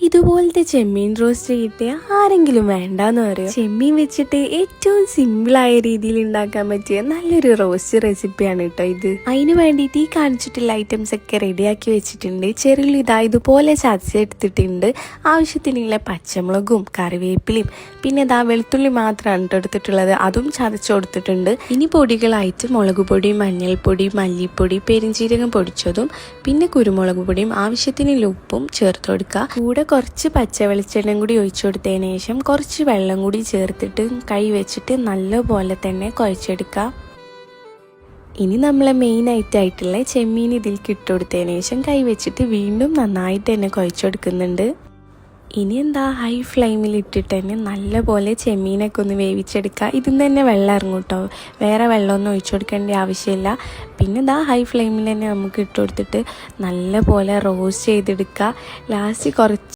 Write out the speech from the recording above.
ഇതുപോലത്തെ ചെമ്മീൻ റോസ്റ്റ് കിട്ടിയ ആരെങ്കിലും വേണ്ടാന്ന് പറയും. ചെമ്മീൻ വെച്ചിട്ട് ഏറ്റവും സിമ്പിളായ രീതിയിൽ ഉണ്ടാക്കാൻ പറ്റിയ നല്ലൊരു റോസ്റ്റ് റെസിപ്പിയാണ് കേട്ടോ ഇത്. അതിന് വേണ്ടിയിട്ട് ഈ കാണിച്ചിട്ടുള്ള ഐറ്റംസ് ഒക്കെ റെഡിയാക്കി വെച്ചിട്ടുണ്ട്. ചെറുള്ളി ഇതാ ഇതുപോലെ ചതച്ചെടുത്തിട്ടുണ്ട്. ആവശ്യത്തിനുള്ള പച്ചമുളകും കറിവേപ്പിലയും പിന്നെ ഇതാ വെളുത്തുള്ളി മാത്രമാണ് കേട്ടോ എടുത്തിട്ടുള്ളത്. അതും ചതച്ചു കൊടുത്തിട്ടുണ്ട്. ഇനി പൊടികളായിട്ട് മുളക് പൊടി, മഞ്ഞൾപ്പൊടി, മല്ലിപ്പൊടി, പെരിഞ്ചീരകം പൊടിച്ചതും പിന്നെ കുരുമുളക് പൊടിയും ആവശ്യത്തിനുള്ള ഉപ്പും ചേർത്ത് കൊടുക്കുക. കൂടെ കുറച്ച് പച്ച വെളിച്ചെണ്ണയും കൂടി ഒഴിച്ചു കൊടുത്തതിന് ശേഷം കുറച്ച് വെള്ളം കൂടി ചേർത്തിട്ട് കൈ വെച്ചിട്ട് നല്ലപോലെ തന്നെ കുഴച്ചെടുക്കുക. ഇനി നമ്മളെ മെയിൻ ആയിട്ടുള്ള ചെമ്മീൻ ഇതിലേക്ക് ഇട്ട് കൊടുത്തതിന് ശേഷം കൈ വെച്ചിട്ട് വീണ്ടും നന്നായിട്ട് തന്നെ കുഴച്ചെടുക്കുന്നുണ്ട്. ഇനി എന്താ ഹൈ ഫ്ലെയിമിൽ ഇട്ടിട്ട് തന്നെ നല്ലപോലെ ചെമ്മീനൊക്കെ ഒന്ന് വേവിച്ചെടുക്കുക. ഇതിൽ തന്നെ വെള്ളം ഇറങ്ങും കേട്ടോ, വേറെ വെള്ളമൊന്നും ഒഴിച്ചു കൊടുക്കേണ്ട ആവശ്യമില്ല. പിന്നെ ഇതാ ഹൈ ഫ്ലെയിമിൽ തന്നെ നമുക്ക് ഇട്ട് കൊടുത്തിട്ട് നല്ലപോലെ റോസ്റ്റ് ചെയ്തെടുക്കുക. ലാസ്റ്റ് കുറച്ച്